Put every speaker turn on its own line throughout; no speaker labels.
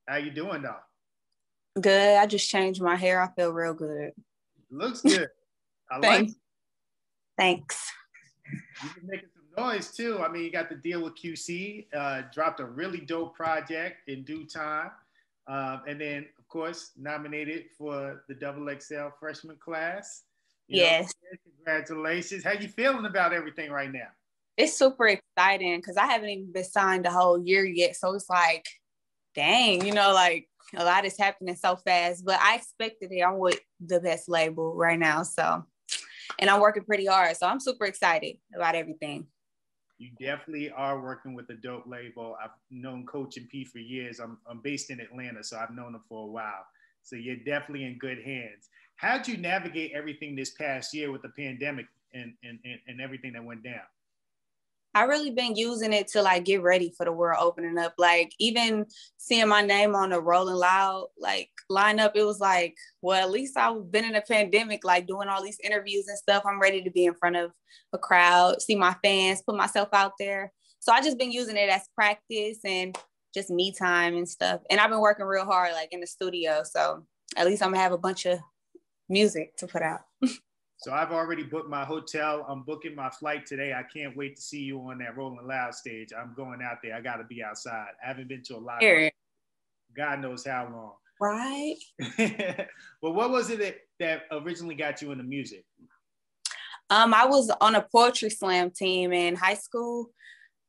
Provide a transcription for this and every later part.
How you doing though?
Good. I just changed my hair. I feel real good.
Looks good. I like
Thanks.
it.
Thanks.
You've been making some noise too. I mean, you got the deal with QC, dropped a really dope project in due time. And then, of course, nominated for the Double XL freshman class. You know,
Yes.
congratulations. How you feeling about everything right now?
It's super exciting because I haven't even been signed the whole year yet. So it's like, dang, like a lot is happening so fast. But I expected it. I'm with the best label right now. So, and I'm working pretty hard. So I'm super excited about everything.
You definitely are working with a dope label. I've known Coach and P for years. I'm based in Atlanta, so I've known them for a while. So you're definitely in good hands. How'd you navigate everything this past year with the pandemic and everything that went down?
I really been using it to like get ready for the world opening up. Like even seeing my name on the Rolling Loud like lineup, it was like, well, at least I've been in a pandemic, like doing all these interviews and stuff. I'm ready to be in front of a crowd, see my fans, put myself out there. So I just been using it as practice and just me time and stuff. And I've been working real hard, like in the studio. So at least I'm gonna have a bunch of music to put out.
So I've already booked my hotel. I'm booking my flight today. I can't wait to see you on that Rolling Loud stage. I'm going out there. I got to be outside. I haven't been to a lot. God knows how long.
Right.
Well, what was it that originally got you into music?
I was on a poetry slam team in high school.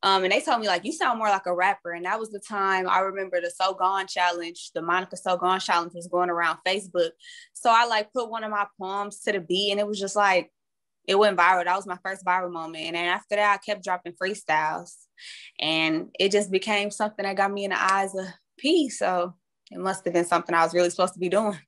And they told me, like, you sound more like a rapper. And that was the time I remember the So Gone challenge, the Monica So Gone challenge was going around Facebook. So I like put one of my poems to the beat and it was just like, it went viral. That was my first viral moment. And then after that, I kept dropping freestyles and it just became something that got me in the eyes of P. So it must have been something I was really supposed to be doing.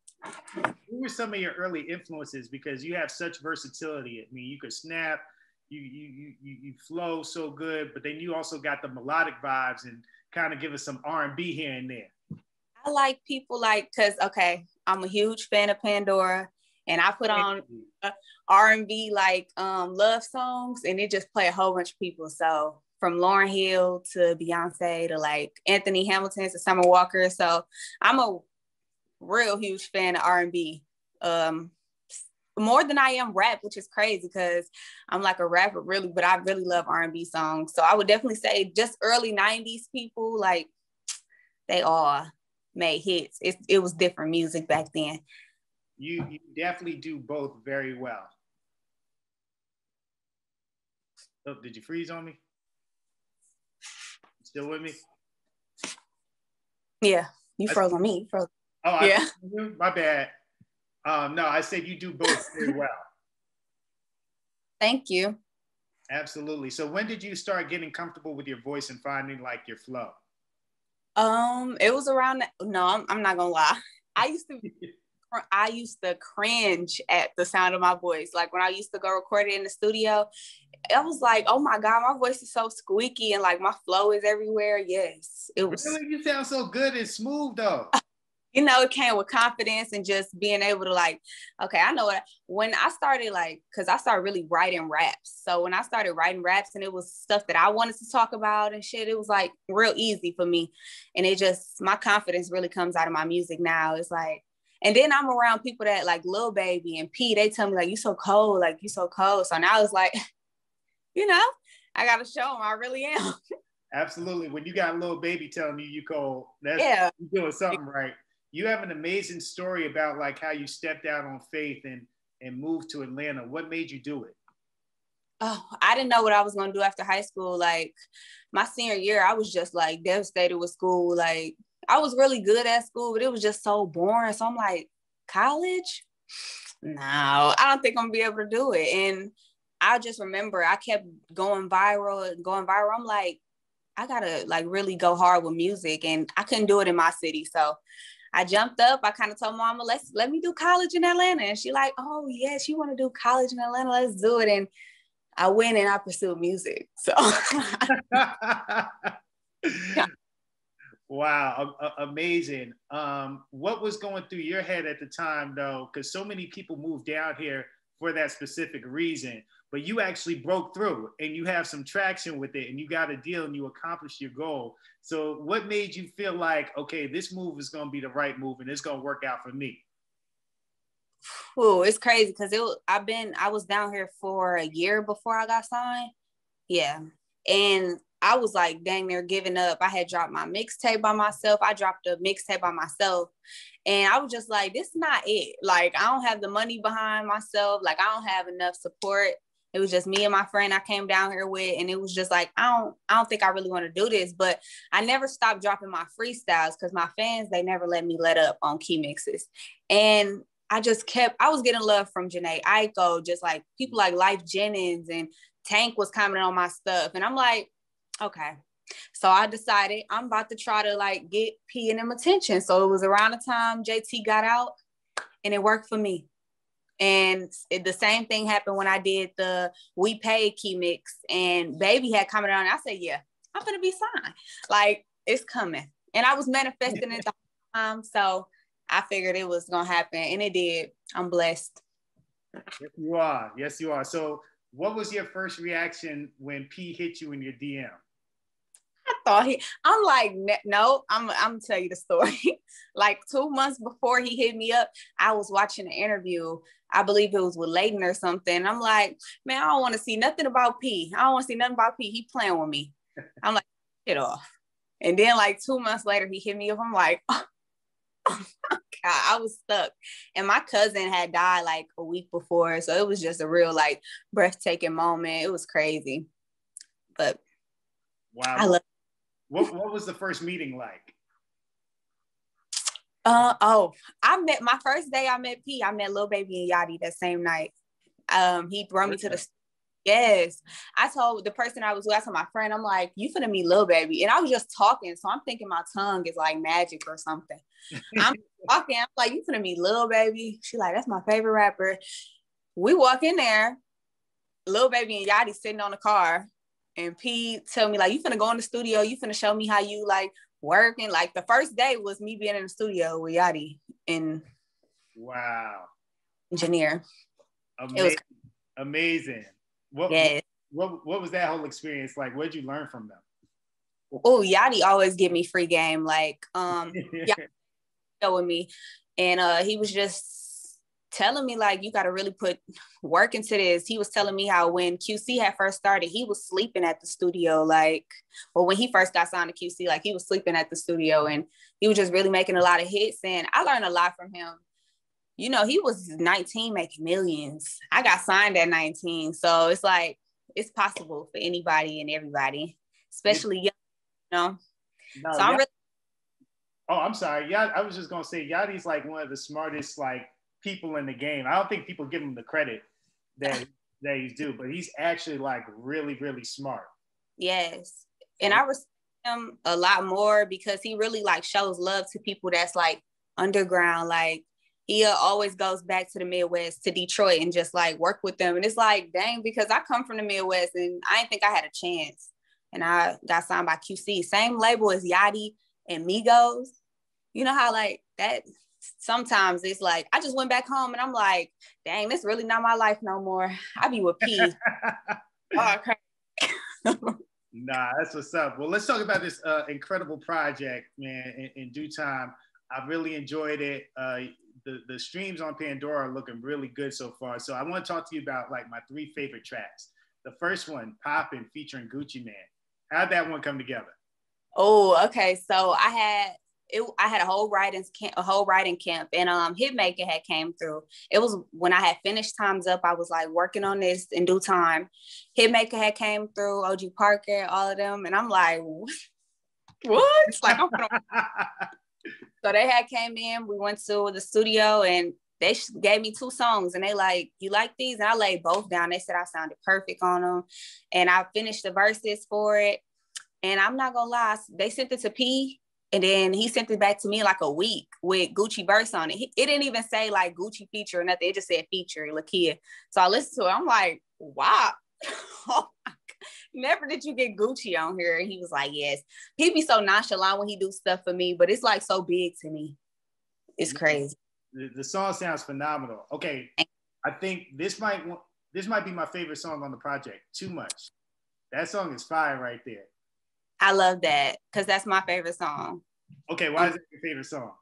Who were some of your early influences? Because you have such versatility. I mean, you could snap, you flow so good, but then you also got the melodic vibes and kind of give us some R&B here and there.
I like people like, cause okay, I'm a huge fan of Pandora, and I put on R&B like love songs, and it just play a whole bunch of people. So from Lauryn Hill to Beyonce to like Anthony Hamilton to Summer Walker. So I'm a real huge fan of R&B. More than I am rap, which is crazy because I'm like a rapper really, but I really love R&B songs. So I would definitely say just early 90s people, like they all made hits. It was different music back then.
You definitely do both very well. Oh, did you freeze on me? Still with me?
Yeah, you froze on me. You froze.
Oh, yeah. My bad. No, I said you do both very well.
Thank you.
Absolutely. So when did you start getting comfortable with your voice and finding like your flow?
It was around, no, I'm not gonna lie. I used to cringe at the sound of my voice. Like when I used to go record it in the studio, I was like, oh my God, my voice is so squeaky and like my flow is everywhere. Yes, it was.
Really? You sound so good and smooth though.
It came with confidence and just being able to like, okay, I know when I started like, cause I started really writing raps. So when I started writing raps and it was stuff that I wanted to talk about and shit, it was like real easy for me. And it just, my confidence really comes out of my music now. It's like, and then I'm around people that like Lil Baby and P, they tell me like, you so cold, like you so cold. So now it's like, I got to show them I really am.
Absolutely. When you got Lil Baby telling you cold, that's you're doing something right. You have an amazing story about like how you stepped out on faith and moved to Atlanta. What made you do it?
Oh, I didn't know what I was going to do after high school. Like my senior year, I was just like devastated with school. Like I was really good at school, but it was just so boring. So I'm like, college? No, I don't think I'm gonna be able to do it. And I just remember I kept going viral. I'm like, I gotta like really go hard with music, and I couldn't do it in my city. So I jumped up. I kind of told Mama, let me do college in Atlanta. And she like, oh yes, you want to do college in Atlanta? Let's do it. And I went and I pursued music. So
yeah. Wow, amazing. What was going through your head at the time though? Because so many people moved down here for that specific reason, but you actually broke through and you have some traction with it and you got a deal and you accomplished your goal. So what made you feel like, okay, this move is going to be the right move and it's going to work out for me?
Oh, it's crazy because I was down here for a year before I got signed. Yeah. And I was like, dang, they're giving up. I had dropped my mixtape by myself. I dropped a mixtape by myself. And I was just like, this is not it. Like, I don't have the money behind myself. Like, I don't have enough support. It was just me and my friend I came down here with. And it was just like, I don't think I really want to do this. But I never stopped dropping my freestyles because my fans, they never let me let up on key mixes. And I was getting love from Janae Aiko, just like people like Life Jennings, and Tank was commenting on my stuff. And I'm like, okay. So I decided I'm about to try to like get P and them attention. So it was around the time JT got out and it worked for me. And the same thing happened when I did the We Paid key mix and Baby had commented on it. I said, yeah, I'm going to be signed. Like, it's coming. And I was manifesting it the whole time. So I figured it was going to happen and it did. I'm blessed.
Yes, you are. Yes, you are. So what was your first reaction when P hit you in your DM?
I'm like, no, I'm gonna tell you the story. Like 2 months before he hit me up, I was watching an interview. I believe it was with Layton or something. I'm like, man, I don't want to see nothing about P. I don't want to see nothing about P. He playing with me. I'm like, get off. And then like 2 months later, he hit me up. I'm like, oh my God, I was stuck. And my cousin had died like a week before. So it was just a real like breathtaking moment. It was crazy. But
wow.
I love
What was the first meeting like?
My first day I met P, I met Lil Baby and Yachty that same night. He brought me to the, yes. I told the person I was with, I told my friend, I'm like, you finna meet Lil Baby. And I was just talking. So I'm thinking my tongue is like magic or something. I'm talking, I'm like, you finna meet Lil Baby. She like, that's my favorite rapper. We walk in there, Lil Baby and Yachty sitting on the car. And P tell me like, you finna go in the studio, you finna show me how you like work. And like the first day was me being in the studio with Yachty and
wow,
engineer.
Amazing. It was amazing. What was that whole experience like? What did you learn from them?
Oh, Yachty always give me free game. Like Yachty with me. And he was just telling me like, you got to really put work into this. He was telling me how when QC had first started, he was sleeping at the studio. Like, well, when he first got signed to QC, like he was sleeping at the studio and he was just really making a lot of hits. And I learned a lot from him. You know, he was 19 making millions. I got signed at 19. So it's like, it's possible for anybody and everybody, especially young, you know?
No,
so I'm really.
Oh, I'm sorry. Yeah, I was just going to say, Yachty's like one of the smartest, like, people in the game. I don't think people give him the credit that he's due, but he's actually like really, really smart.
Yes. And I respect him a lot more because he really like shows love to people that's like underground. Like he always goes back to the Midwest, to Detroit, and just like work with them. And it's like, dang, because I come from the Midwest and I didn't think I had a chance. And I got signed by QC, same label as Yachty and Migos. You know how like that sometimes it's like, I just went back home and I'm like, dang, this really not my life no more. I be with P. Oh,
nah, that's what's up. Well, let's talk about this incredible project, man, in due time. I really enjoyed it. The streams on Pandora are looking really good so far. So I want to talk to you about like my 3 favorite tracks. The first one, Poppin', featuring Gucci Man. How'd that one come together?
Oh, okay. So I had a whole writing camp, and Hitmaker had came through. It was when I had finished Time's Up. I was like working on this in due time. Hitmaker had came through, OG Parker, all of them, and I'm like, what? Like, so they had came in. We went to the studio, and they gave me 2 songs, and they like, you like these? And I laid both down. They said I sounded perfect on them, and I finished the verses for it. And I'm not gonna lie, they sent it to P. And then he sent it back to me like a week with Gucci verse on it. It didn't even say like Gucci feature or nothing. It just said feature, Lakeyah. So I listened to it. I'm like, wow. Never did you get Gucci on here. And he was like, yes. He be so nonchalant when he do stuff for me, but it's like so big to me. It's crazy.
The song sounds phenomenal. Okay. I think this might be my favorite song on the project. Too Much. That song is fire right there.
I love that because that's my favorite song.
Okay, why is it your favorite song?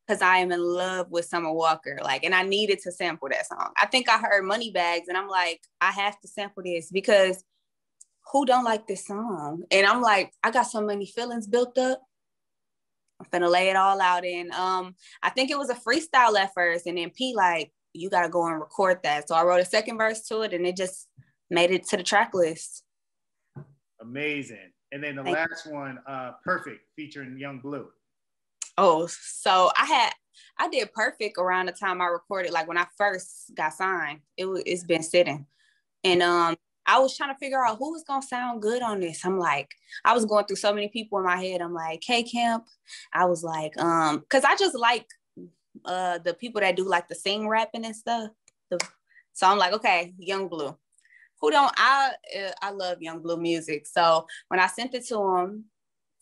Because I am in love with Summer Walker, like, and I needed to sample that song. I think I heard Moneybags, and I'm like, I have to sample this because who don't like this song? And I'm like, I got so many feelings built up. I'm finna lay it all out. And I think it was a freestyle at first, and then P like, you gotta go and record that. So I wrote a second verse to it, and it just made it to the track list.
Amazing. And then the last one, Perfect, featuring Young Blue.
Oh, so I did Perfect around the time I recorded, like when I first got signed. It's been sitting. And I was trying to figure out who was gonna sound good on this. I'm like, I was going through so many people in my head. I'm like, K-Camp. I was like, because I just like the people that do like the sing rapping and stuff. So I'm like, okay, Young Blue. Who don't I love Young Blue music. So when I sent it to him,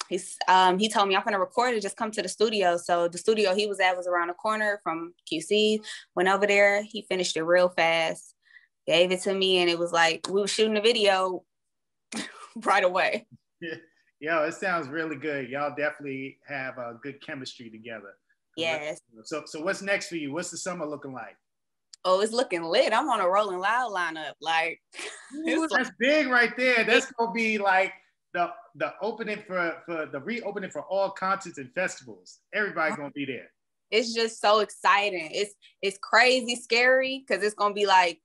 he told me I'm gonna record it, just come to the studio. So the studio he was at was around the corner from QC. Went over there, he finished it real fast, gave it to me, and it was like we were shooting the video right away.
Yo, it sounds really good. Y'all definitely have a good chemistry together.
Yes.
So what's next for you? What's the summer looking like?
Oh, it's looking lit. I'm on a Rolling Loud lineup. Like,
ooh, that's big right there. That's gonna be like the opening for the reopening for all concerts and festivals. Everybody's gonna be there.
It's just so exciting. It's crazy scary because it's gonna be like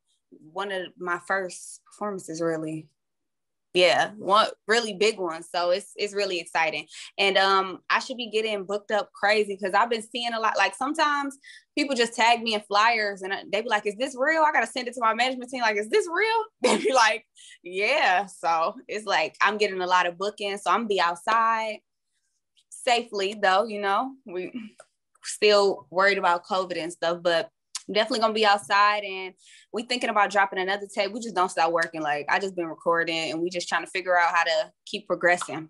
one of my first performances, really. Yeah, one really big one. So it's really exciting. And I should be getting booked up crazy because I've been seeing a lot. Like sometimes people just tag me in flyers and they be like, is this real? I gotta send it to my management team. Like, is this real? They be like, yeah. So it's like I'm getting a lot of bookings. So I'm gonna be outside safely though, you know. We still worried about COVID and stuff, but definitely gonna be outside, and we thinking about dropping another tape. We just don't stop working. Like I just been recording, and we just trying to figure out how to keep progressing.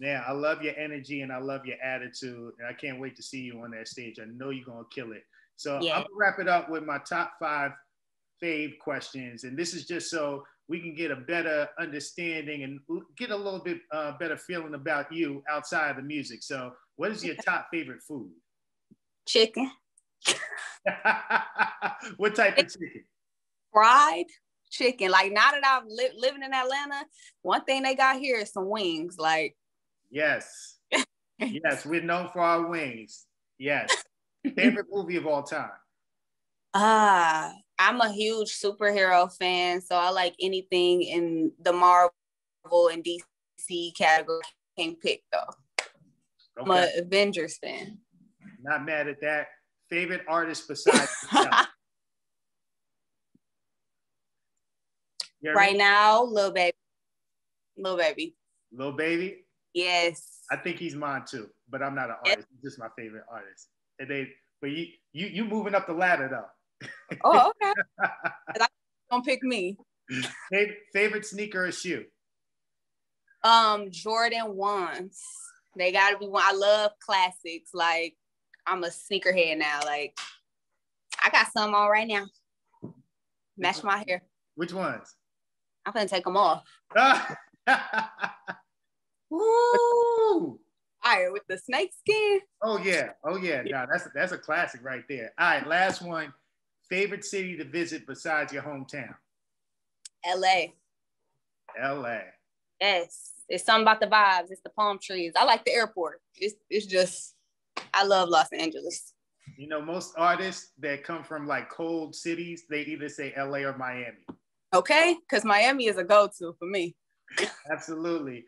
Yeah, I love your energy and I love your attitude, and I can't wait to see you on that stage. I know you're gonna kill it. So yeah. I'm gonna wrap it up with my top 5 fave questions, and this is just so we can get a better understanding and get a little bit better feeling about you outside of the music. So, what is your top favorite food?
Chicken.
What type of chicken?
Fried chicken. Like now that I'm living in Atlanta, one thing they got here is some wings. Like
yes, yes, we're known for our wings. Yes. Favorite movie of all time?
I'm a huge superhero fan, so I like anything in the Marvel and DC category. Can't pick though. Okay. I'm an Avengers fan.
Not mad at that. Favorite artist besides yourself?
Right now, Lil Baby. Lil Baby.
Lil Baby?
Yes.
I think he's mine too, but I'm not an artist. He's just my favorite artist. But you moving up the ladder though.
Oh, okay. Don't pick me.
Favorite sneaker or shoe?
Jordan 1s. They gotta be one. I love classics. Like I'm a sneakerhead now. Like I got some on right now. Match my hair.
Which ones?
I'm gonna take them off.
Woo!
Fire with the snake skin.
Oh yeah. No, that's a classic right there. All right, last one. Favorite city to visit besides your hometown? LA.
Yes. It's something about the vibes. It's the palm trees. I like the airport. It's just, I love Los Angeles.
You know, most artists that come from like cold cities, they either say LA or Miami.
Okay, because Miami is a go-to for me.
Absolutely.